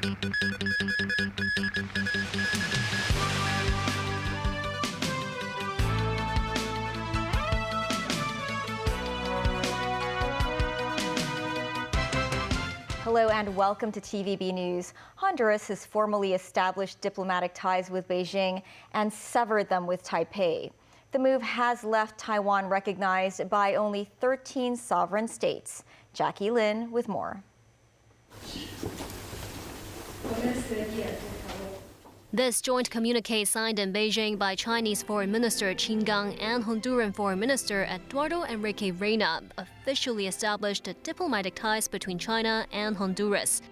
Hello and welcome to TVB News. Honduras has formally established diplomatic ties with Beijing and severed them with Taipei. The move has left Taiwan recognized by only 13 sovereign states. Jackie Lin with more. This joint communique signed in Beijing by Chinese Foreign Minister Qin Gang and Honduran Foreign Minister Eduardo Enrique Reina officially established diplomatic ties between China and Honduras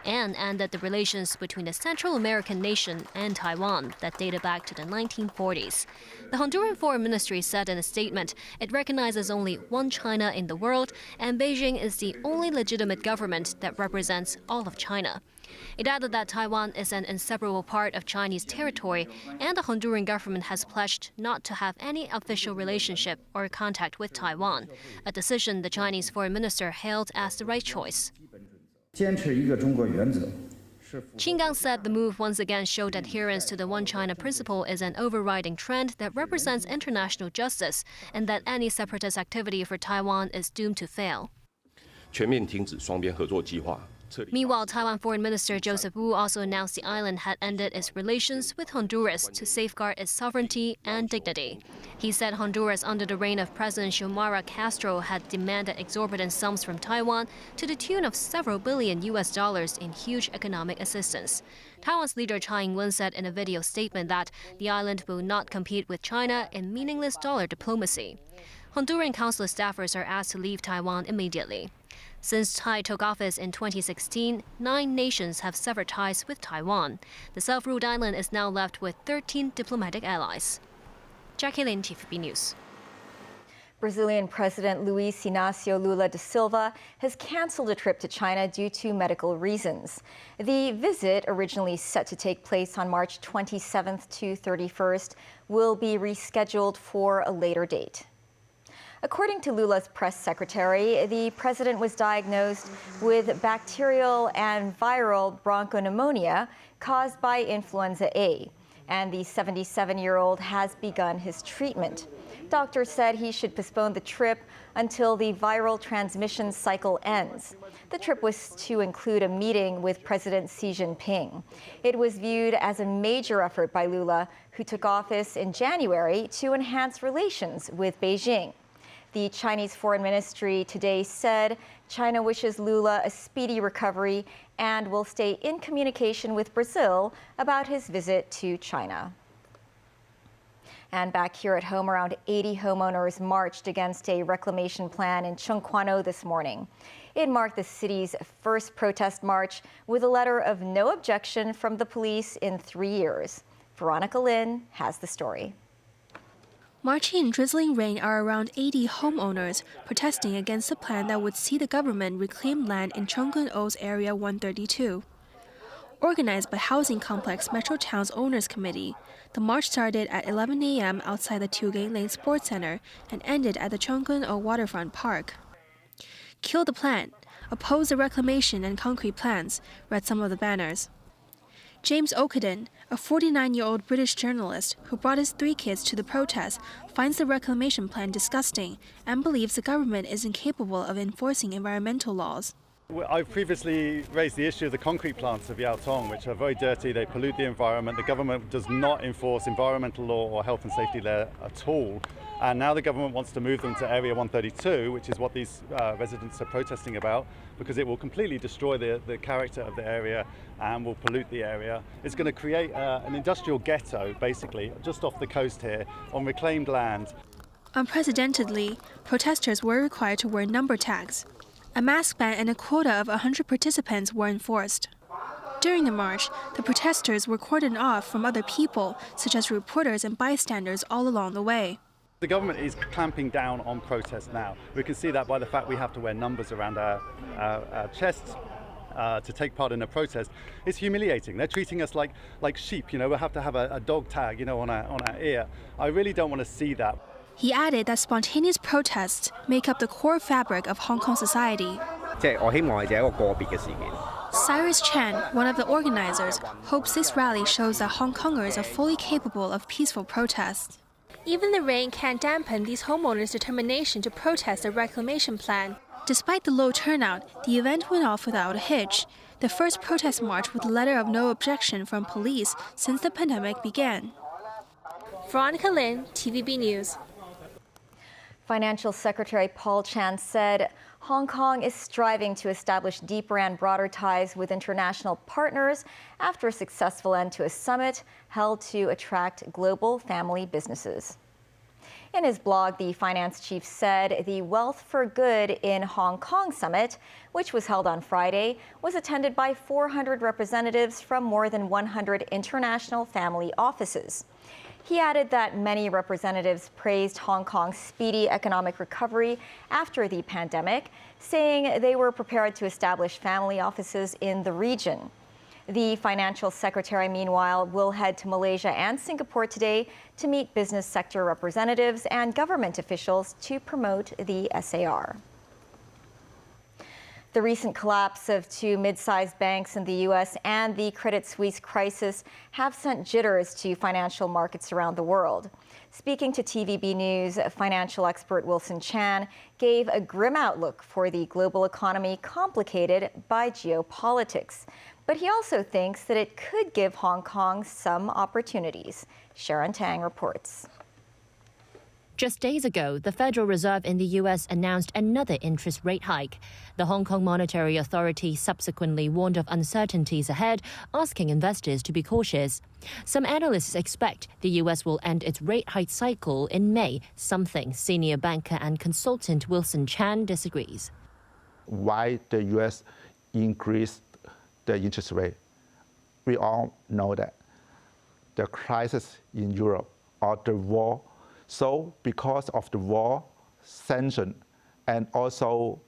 and ended the relations between the Central American nation and Taiwan that dated back to the 1940s. The Honduran Foreign Ministry said in a statement it recognizes only one China in the world, and Beijing is the only legitimate government that represents all of China. It added that Taiwan is an inseparable part of Chinese territory, and the Honduran government has pledged not to have any official relationship or contact with Taiwan, a decision the Chinese Foreign Minister hailed as the right choice. Qin Gang said the move once again showed adherence to the One China principle is an overriding trend that represents international justice and that any separatist activity for Taiwan is doomed to fail. Meanwhile, Taiwan Foreign Minister Joseph Wu also announced the island had ended its relations with Honduras to safeguard its sovereignty and dignity. He said Honduras under the reign of President Xiomara Castro had demanded exorbitant sums from Taiwan to the tune of several billion US dollars in huge economic assistance. Taiwan's leader Tsai Ing-wen said in a video statement that the island will not compete with China in meaningless dollar diplomacy. Honduran consular staffers are asked to leave Taiwan immediately. Since Tsai took office in 2016, 9 nations have severed ties with Taiwan. The self-ruled island is now left with 13 diplomatic allies. Jackie Lin, TVB News. Brazilian President Luiz Inácio Lula da Silva has canceled a trip to China due to medical reasons. The visit, originally set to take place on March 27th to 31st, will be rescheduled for a later date. According to Lula's press secretary, the president was diagnosed with bacterial and viral bronchopneumonia caused by influenza A, and the 77-year-old has begun his treatment. Doctors said he should postpone the trip until the viral transmission cycle ends. The trip was to include a meeting with President Xi Jinping. It was viewed as a major effort by Lula, who took office in January, to enhance relations with Beijing. The Chinese Foreign Ministry today said China wishes Lula a speedy recovery and will stay in communication with Brazil about his visit to China. And back here at home, around 80 homeowners marched against a reclamation plan in Chungkwano this morning. It marked the city's first protest march with a letter of no objection from the police in 3 years. Veronica Lin has the story. Marching in drizzling rain are around 80 homeowners protesting against a plan that would see the government reclaim land in Chungkwano's Area 132. Organized by Housing Complex Metro Town's Owners Committee, the march started at 11 a.m. outside the Tugay Lane Sports Center and ended at the Chungkwano Waterfront Park. Kill the plan, oppose the reclamation and concrete plans, read some of the banners. James Okeden, a 49-year-old British journalist who brought his 3 kids to the protest, finds the reclamation plan disgusting and believes the government is incapable of enforcing environmental laws. I've previously raised the issue of the concrete plants of Yaotong, which are very dirty, they pollute the environment. The government does not enforce environmental law or health and safety law at all. And now the government wants to move them to Area 132, which is what these residents are protesting about, because it will completely destroy the character of the area and will pollute the area. It's going to create an industrial ghetto, basically, just off the coast here, on reclaimed land. Unprecedentedly, protesters were required to wear number tags. A mask ban and a quota of 100 participants were enforced. During the march, the protesters were cordoned off from other people, such as reporters and bystanders all along the way. The government is clamping down on protest now. We can see that by the fact we have to wear numbers around our chests to take part in a protest. It's humiliating. They're treating us like sheep. You know, we have to have a dog tag, you know, on our ear. I really don't want to see that. He added that spontaneous protests make up the core fabric of Hong Kong society. 我希望係一個個別嘅事件。 Cyrus Chan, one of the organizers, hopes this rally shows that Hong Kongers are fully capable of peaceful protest. Even the rain can't dampen these homeowners' determination to protest the reclamation plan. Despite the low turnout, the event went off without a hitch, the first protest march with a letter of no objection from police since the pandemic began. Veronica Lin, TVB News. Financial Secretary Paul Chan said Hong Kong is striving to establish deeper and broader ties with international partners after a successful end to a summit held to attract global family businesses. In his blog, the finance chief said the Wealth for Good in Hong Kong summit, which was held on Friday, was attended by 400 representatives from more than 100 international family offices. He added that many representatives praised Hong Kong's speedy economic recovery after the pandemic, saying they were prepared to establish family offices in the region. The financial secretary, meanwhile, will head to Malaysia and Singapore today to meet business sector representatives and government officials to promote the SAR. The recent collapse of two mid-sized banks in the U.S. and the Credit Suisse crisis have sent jitters to financial markets around the world. Speaking to TVB News, financial expert Wilson Chan gave a grim outlook for the global economy complicated by geopolitics. But he also thinks that it could give Hong Kong some opportunities. Sharon Tang reports. Just days ago, the Federal Reserve in the U.S. announced another interest rate hike. The Hong Kong Monetary Authority subsequently warned of uncertainties ahead, asking investors to be cautious. Some analysts expect the U.S. will end its rate hike cycle in May, something senior banker and consultant Wilson Chan disagrees. Why the U.S. increased the interest rate? We all know that the crisis in Europe or the war. So because of the war, sanction, and also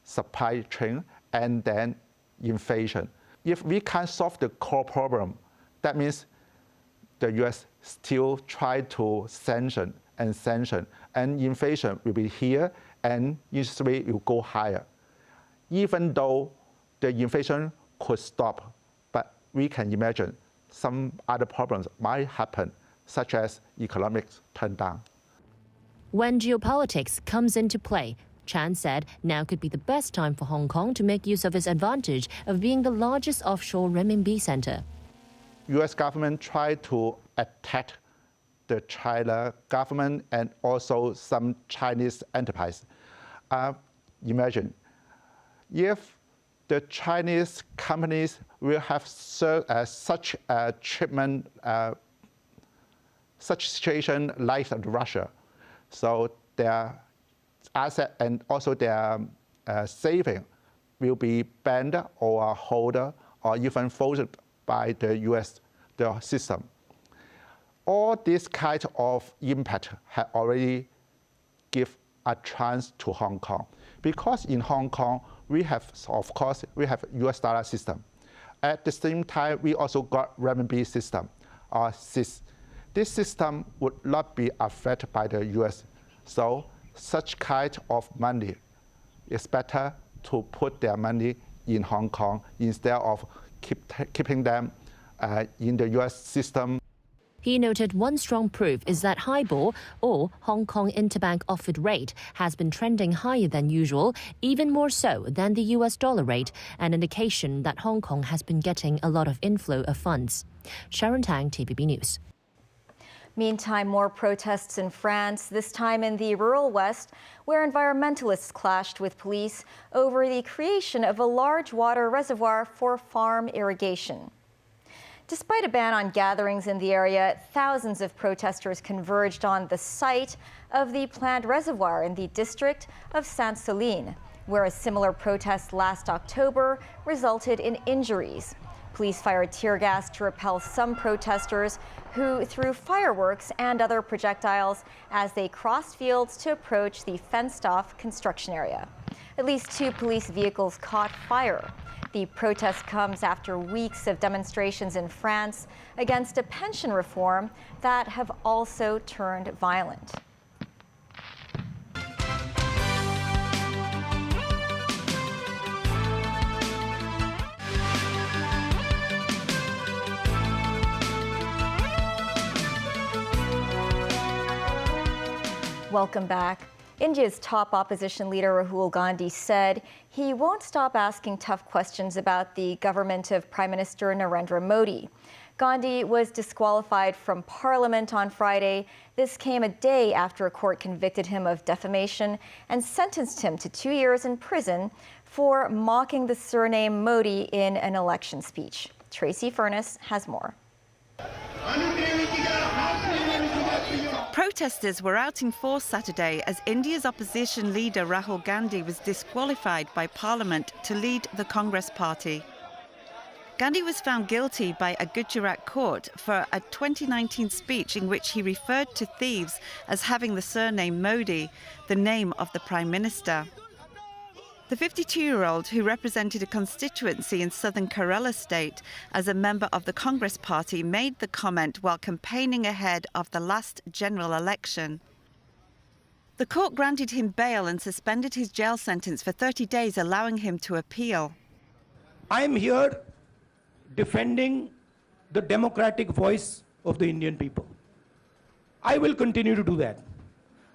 supply chain, and then inflation. If we can't solve the core problem, that means the US still try to sanction, and inflation will be here, and interest rate will go higher. Even though the inflation could stop, but we can imagine some other problems might happen, such as economic turndown. When geopolitics comes into play, Chan said now could be the best time for Hong Kong to make use of its advantage of being the largest offshore renminbi center. U.S. government tried to attack the China government and also some Chinese enterprise. Imagine if the Chinese companies will have such a treatment, such situation like Russia. So their asset and also their saving will be banned or held or even frozen by the U.S. the system. All this kind of impact have already give a chance to Hong Kong. Because in Hong Kong, we have, of course, we have US dollar system. At the same time, we also got renminbi system, or CIS. This system would not be affected by the US. So such kind of money is better to put their money in Hong Kong instead of keeping them in the US system. He noted one strong proof is that HIBOR, or Hong Kong Interbank Offered Rate, has been trending higher than usual, even more so than the US dollar rate, an indication that Hong Kong has been getting a lot of inflow of funds. Sharon Tang, TVB News. Meantime, more protests in France, this time in the rural West, where environmentalists clashed with police over the creation of a large water reservoir for farm irrigation. Despite a ban on gatherings in the area, thousands of protesters converged on the site of the planned reservoir in the district of Sainte-Soline, where a similar protest last October resulted in injuries. Police fired tear gas to repel some protesters who threw fireworks and other projectiles as they crossed fields to approach the fenced-off construction area. At least 2 police vehicles caught fire. The protest comes after weeks of demonstrations in France against a pension reform that have also turned violent. Welcome back. India's top opposition leader Rahul Gandhi said he won't stop asking tough questions about the government of Prime Minister Narendra Modi. Gandhi was disqualified from Parliament on Friday. This came a day after a court convicted him of defamation and sentenced him to 2 years in prison for mocking the surname Modi in an election speech. Tracy Furness has more. Protesters were out in force Saturday as India's opposition leader Rahul Gandhi was disqualified by Parliament to lead the Congress party. Gandhi was found guilty by a Gujarat court for a 2019 speech in which he referred to thieves as having the surname Modi, the name of the Prime Minister. The 52-year-old, who represented a constituency in southern Kerala state as a member of the Congress party, made the comment while campaigning ahead of the last general election. The court granted him bail and suspended his jail sentence for 30 days, allowing him to appeal. I'm here defending the democratic voice of the Indian people. I will continue to do that.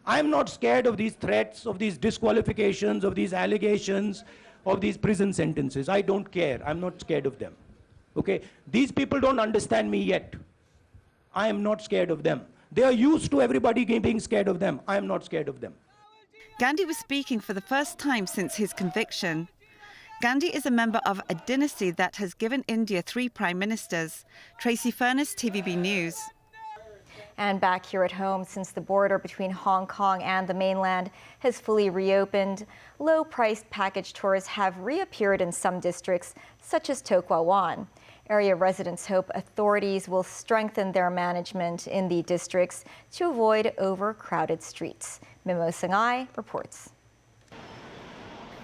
I'm not scared of these threats, of these disqualifications, of these allegations, of these prison sentences. I don't care. I'm not scared of them. Okay? These people don't understand me yet. I am not scared of them. They are used to everybody being scared of them. I am not scared of them. Gandhi was speaking for the first time since his conviction. Gandhi is a member of a dynasty that has given India 3 prime ministers. Tracy Furness, TVB News. And back here at home, since the border between Hong Kong and the mainland has fully reopened, low-priced package tours have reappeared in some districts, such as To Kwa Wan. Area residents hope authorities will strengthen their management in the districts to avoid overcrowded streets. Mimo Sangai reports.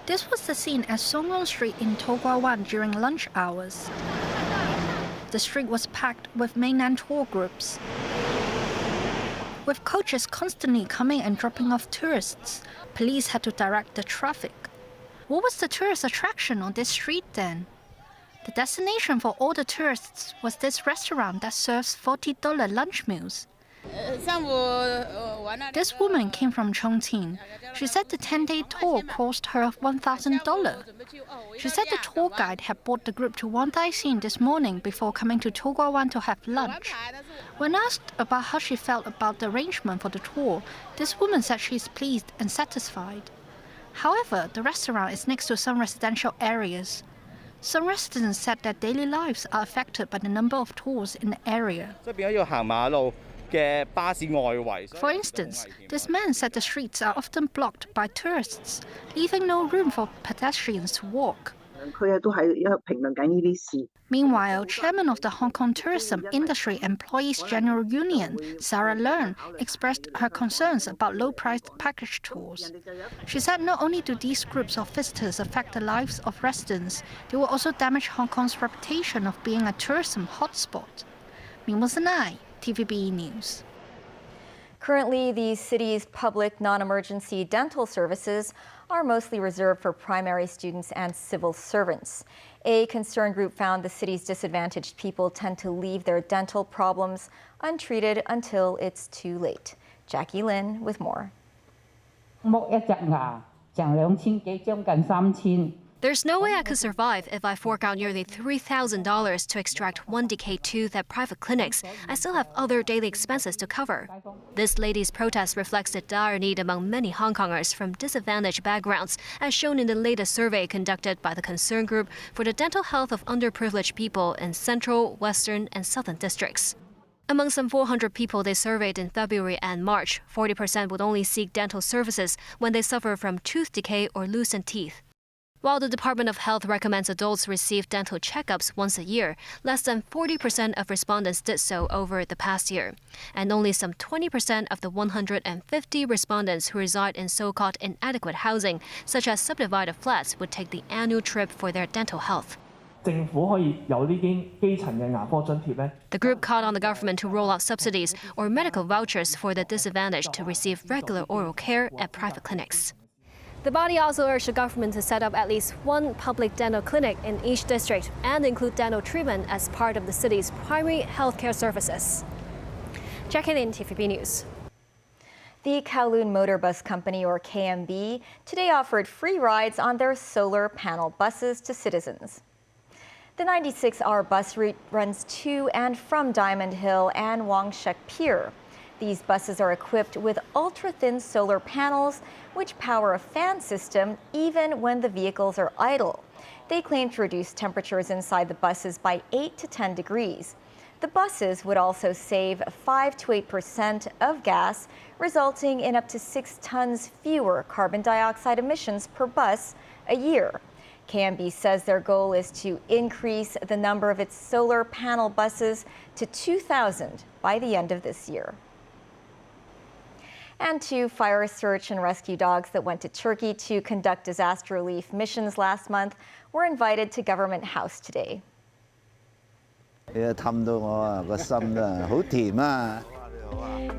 This was the scene at Song On Street in To Kwa Wan during lunch hours. The street was packed with mainland tour groups, with coaches constantly coming and dropping off tourists. Police had to direct the traffic. What was the tourist attraction on this street then? The destination for all the tourists was this restaurant that serves $40 lunch meals. This woman came from Chongqing. She said the 10-day tour cost her $1,000. She said the tour guide had brought the group to Wont this morning before coming to To Kwa Wan to have lunch. When asked about how she felt about the arrangement for the tour, this woman said she is pleased and satisfied. However, the restaurant is next to some residential areas. Some residents said their daily lives are affected by the number of tours in the area. For instance, this man said the streets are often blocked by tourists, leaving no room for pedestrians to walk. Meanwhile, chairman of the Hong Kong Tourism Industry Employees General Union, Sarah Learn, expressed her concerns about low-priced package tours. She said not only do these groups of visitors affect the lives of residents, they will also damage Hong Kong's reputation of being a tourism hotspot. Mimo Sanai, TVB News. Currently, the city's public non-emergency dental services are mostly reserved for primary students and civil servants. A concern group found the city's disadvantaged people tend to leave their dental problems untreated until it's too late. Jackie Lin with more. There's no way I could survive if I fork out nearly $3,000 to extract one decayed tooth at private clinics. I still have other daily expenses to cover. This lady's protest reflects the dire need among many Hong Kongers from disadvantaged backgrounds, as shown in the latest survey conducted by the Concern Group for the dental health of underprivileged people in central, western, and southern districts. Among some 400 people they surveyed in February and March, 40% would only seek dental services when they suffer from tooth decay or loosened teeth. While the Department of Health recommends adults receive dental checkups once a year, less than 40% of respondents did so over the past year. And only some 20% of the 150 respondents who reside in so-called inadequate housing, such as subdivided flats, would take the annual trip for their dental health. The group called on the government to roll out subsidies or medical vouchers for the disadvantaged to receive regular oral care at private clinics. The body also urged the government to set up at least one public dental clinic in each district and include dental treatment as part of the city's primary healthcare services. Jackie Lin, TVB News. The Kowloon Motor Bus Company, or KMB, today offered free rides on their solar panel buses to citizens. The 96-hour bus route runs to and from Diamond Hill and Reappear. These buses are equipped with ultra-thin solar panels, which power a fan system even when the vehicles are idle. They claim to reduce temperatures inside the buses by 8 to 10 degrees. The buses would also save 5 to 8% of gas, resulting in up to 6 tons fewer carbon dioxide emissions per bus a year. KMB says their goal is to increase the number of its solar panel buses to 2,000 by the end of this year. And 2 fire search and rescue dogs that went to Turkey to conduct disaster relief missions last month were invited to Government House today.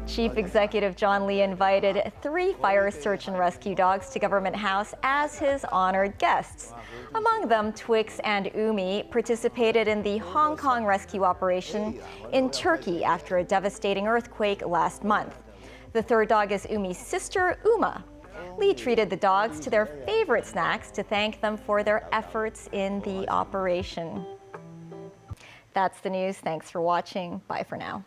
Chief Executive John Lee invited 3 fire search and rescue dogs to Government House as his honored guests. Among them, Twix and Umi participated in the Hong Kong rescue operation in Turkey after a devastating earthquake last month. The third dog is Umi's sister, Uma. Lee treated the dogs to their favorite snacks to thank them for their efforts in the operation. That's the news. Thanks for watching. Bye for now.